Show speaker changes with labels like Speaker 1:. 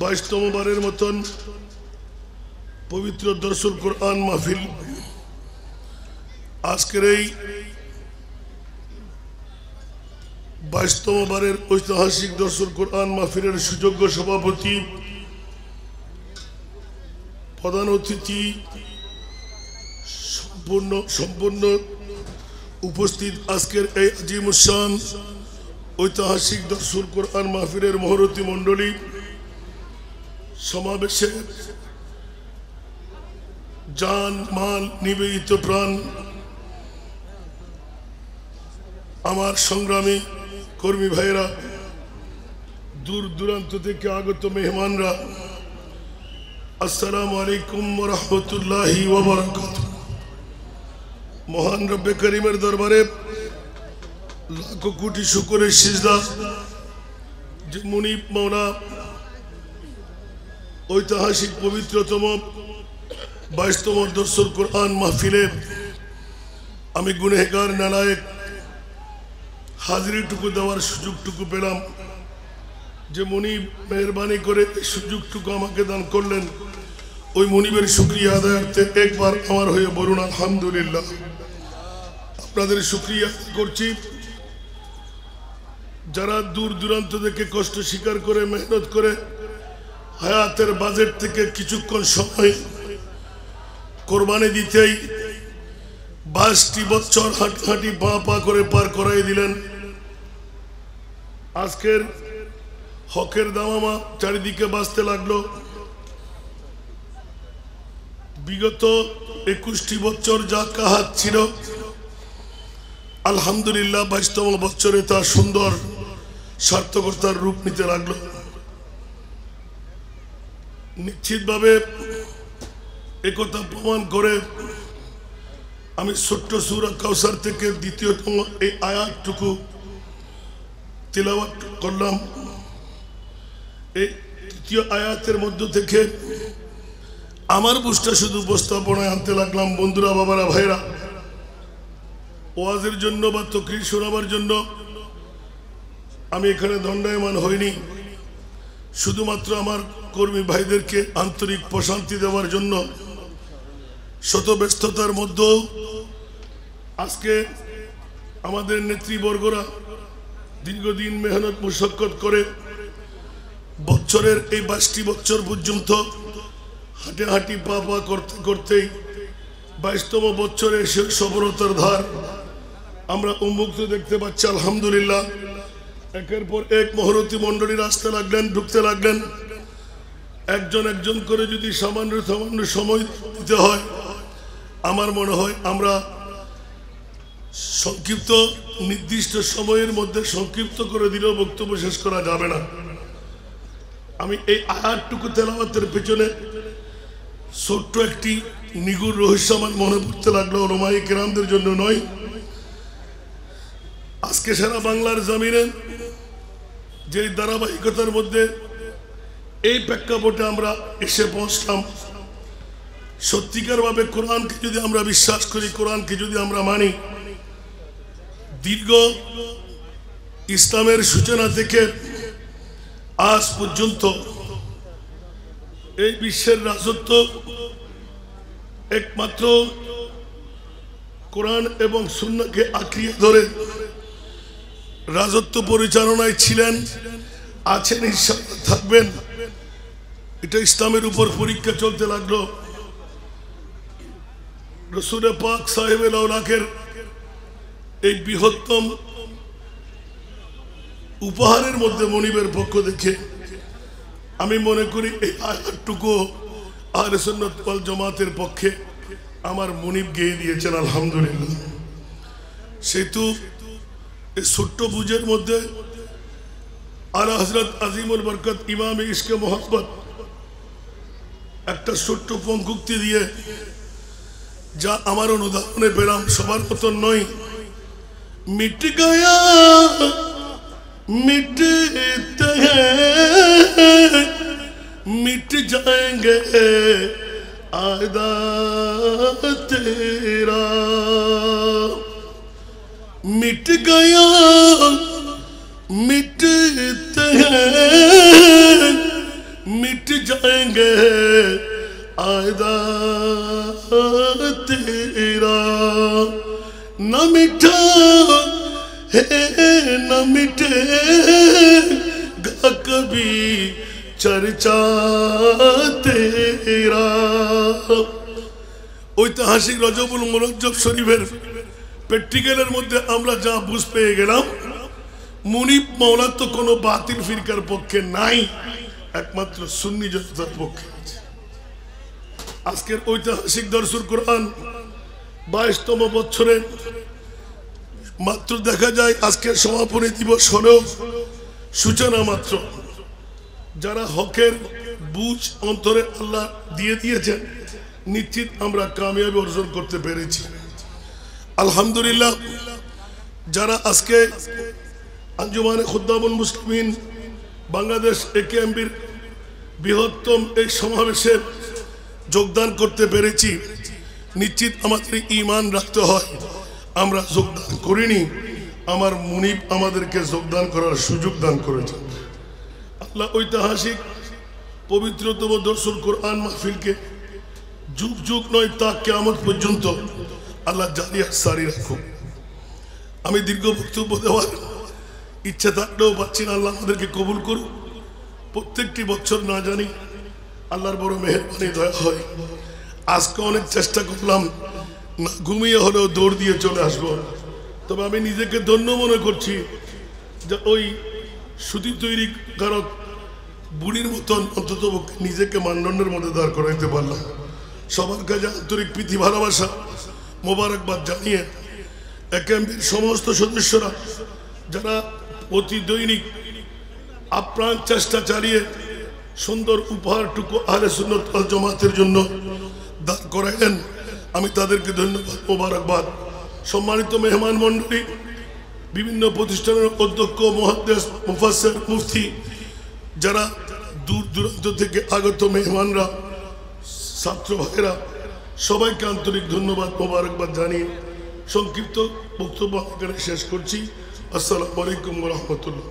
Speaker 1: 22তম বারের মতন পবিত্র দরসুল কোরআন মাহফিল আজকের এই 22তম বারের ঐতিহাসিক দরসুল কোরআন মাহফিলের সুযোগ্য সভাপতি প্রধান অতিথি সম্পূর্ণ উপস্থিত আজকের এই আজিমুশান ঐতিহাসিক দরসুল কোরআন মাহফিলের মহরতি মণ্ডলী সমাবেশে জান মাল নিবেদিত প্রাণ আমার সংগ্রামী কর্মী ভাইরা দূর দূরান্ত থেকে আগত মেহমানরা আসসালামু আলাইকুম ওয়া রাহমাতুল্লাহি ওয়া বারাকাতুহু। মহান রব্বে করিমের দরবারে লাখো কোটি শুকরের সিজদা যে মুনিব মাওলা ঐতিহাসিক পবিত্রতম 22তম দরসুল কোরআন মাহফিলে আমি গুনেহগার নালায়েক হাজিরিটুকু দেওয়ার সুযোগটুকু পেলাম। যে মুনিব মেহরবানি করে সুযোগটুকু আমাকে দান করলেন, ওই মুনিবের শুকরিয়া আদায়ার্থে একবার আমার হয়ে বলুন আলহামদুলিল্লাহ। আপনাদের শুকরিয়া করছি যারা দূর দূরান্ত থেকে কষ্ট স্বীকার করে মেহনত করে হায়াতের বাজেট থেকে কিছুক্ষণ সময় কোরবানি দিতেই 22টি বছর হাঁটি হাঁটি পা পা করে পার করাই দিলেন। আজকের হকের দামামা চারিদিকে বাজতে লাগলো। বিগত 21টি বছর যা কাহাত ছিল আলহামদুলিল্লাহ 22তম বছরে তা সুন্দর সার্থকতার রূপ নিতে লাগলো। নিশ্চিতভাবে একথা প্রমাণ করে আমি ছোট্ট সূরা কাউসার থেকে দ্বিতীয়তম এই আয়াতটুকু তিলাওয়াত করলাম। এই তৃতীয় আয়াতের মধ্য থেকে আমার বুঝটা শুধু উপস্থাপনায় আনতে লাগলাম। বন্ধুরা, বাবারা, ভাইরা, ওয়াজের জন্য বা তকরির শোনাবার জন্য আমি এখানে দণ্ডায়মান হইনি, শুধুমাত্র আমার কর্মী ভাইদেরকে আন্তরিক প্রশান্তি দেওয়ার জন্য। শত ব্যস্ততার মধ্যেও আজকে আমাদের নেতৃবর্গরা দীর্ঘদিন মেহনত মুশাক্কত করে বছরের এই 22টি বছর পর্যন্ত হাঁটে হাঁটি পা পা করতে করতেই 22তম বছরে সে সফলতার ধার আমরা উন্মুক্ত দেখতে পাচ্ছি আলহামদুলিল্লাহ। একের পর এক মহরতি মণ্ডলীর আসতে লাগলেন, ঢুকতে লাগলেন। একজন একজন করে যদি সামান্য সময় দিতে হয়, আমার মনে হয় আমরা সংক্ষিপ্ত নির্দিষ্ট সময়ের মধ্যে সংক্ষিপ্ত করে দিলেও বক্তব্য শেষ করা যাবে না। আমি এই আয়াতটুকু তেলাওয়াতের পেছনে ছোট্ট একটি নিগুড় রহস্য আমার মনে পড়তে লাগলো। ওলামায়ে কেরামদের জন্য নয়, আজকে সারা বাংলার জমিনে যে ধারাবাহিকতার মধ্যে এই প্রেক্ষাপটে আমরা এসে পৌঁছলাম, সত্যিকার ভাবে কোরআনকে যদি আমরা বিশ্বাস করি, কোরআনকে যদি আমরা মানি, দীর্ঘ ইসলামের সূচনা থেকে আজ পর্যন্ত এই বিশ্বের রাজত্ব একমাত্র কোরআন এবং সুন্নাহকে আঁকড়িয়ে ধরে রাজত্ব পরিচালনায় ছিলেন, আছেন, ইনশাআল্লাহ থাকবেন। এটা ইসলামের উপর পরীক্ষা চলতে লাগলো। রসুল পাক সাহেবের আওলাকের এই বৃহত্তম উপহারের মধ্যে মনিবের পক্ষ দেখে আমি মনে করি এই আয়াতটুকু আহলে সুন্নাত ওয়াল জামাতের পক্ষে আমার মনিব গেয়ে দিয়েছেন আলহামদুলিল্লাহ। সেতু এই ছোট্ট বুঝের মধ্যে আলা হযরত আজিমুল বরকত ইমামে ইশকে মোহাম্মদ একটা ছোট্ট পঙ্কুক্তি দিয়ে যা আমার অনুদানে পেলাম, সবার মতন নয়। মিট গয়া मिटते हैं मिट जाएंगे आदा तेरा मिट गया मिटते हैं मिट जाएंगे आयदा तेरा न मिटा है न मिटेगा कभी चर्चा तेरा। ঐতিহাসিক রজবুল মুরজ্জব শরীফের প্র্যাকটিক্যালের মধ্যে আমরা যা বুঝ পেয়ে গেলাম, মুনিব মাওলা তো কোনো বাতিল ফিরকার পক্ষে নাই, একমাত্র সুন্নি জনতার পক্ষে আছে। আজকের ঐতিহাসিক দরসুল কোরআন 22তম বছরে মাত্র দেখা যায় আজকের সমাপনী দিবস হলেও সূচনা মাত্র। যারা হকের বুঝ অন্তরে আল্লাহ দিয়ে দিয়েছেন, নিশ্চিত আমরা কামিয়াবি অর্জন করতে পেরেছি আলহামদুলিল্লাহ। যারা আজকে আঞ্জুমানে খুদ্দামুল মুসলিমিন বাংলাদেশ একেএমবির বৃহত্তম এই সমাবেশে যোগদান করতে পেরেছি, নিশ্চিত আমাদের ঈমান রাখতে হয় আমরা যোগদান করিনি, আমার মুনিব আমাদেরকে যোগদান করার সুযোগ দান করেছেন। আল্লাহ ঐতিহাসিক পবিত্রতম দরসুল কোরআন মাহফিলকে যুগ যুগ নয় তা কিয়ামত পর্যন্ত আল্লাহ জারি আর সারি রাখুন। আমি দীর্ঘ বক্তব্য দেওয়ার ইচ্ছা থাকলেও পাচ্ছি না, আল্লাহ আমাদেরকে কবুল করুন। প্রত্যেকটি বছর না জানি আল্লাহর বড় মেহেরবানি দয়া হয়। আজকে অনেক চেষ্টা করলাম, না ঘুমিয়ে হলেও দৌড় দিয়ে চলে আসবো, তবে আমি নিজেকে ধন্য মনে করছি যে ওই সুতি তৈরি কারক বুড়ির মতন অন্তত নিজেকে মানদণ্ডের মধ্যে দাঁড় করাইতে পারলাম। সবার কাছে আন্তরিক প্রীতি ভালোবাসা মোবারকবাদ জানিয়ে একেএমবির সমস্ত সদস্যরা যারা প্রতি দৈনিক আপ্রাণ চেষ্টা চালিয়ে সুন্দর উপহারটুকু আহলে সুন্নাত ওয়াল জামাতের জন্য দান করাইলেন, আমি তাদেরকে ধন্যবাদ মোবারকবাদ। সম্মানিত মেহমান মণ্ডলী, বিভিন্ন প্রতিষ্ঠানের অধ্যক্ষ, মুহাদ্দিস, মুফাসসির, মুফতি, যারা দূর দূরান্ত থেকে আগত মেহমানরা, ছাত্র ভাইরা, সবাইকে আন্তরিক ধন্যবাদ মোবারকবাদ জানিয়ে সংক্ষিপ্ত বক্তব্য এখানে শেষ করছি। আসসালামু আলাইকুম ওয়া রাহমাতুল্লাহ।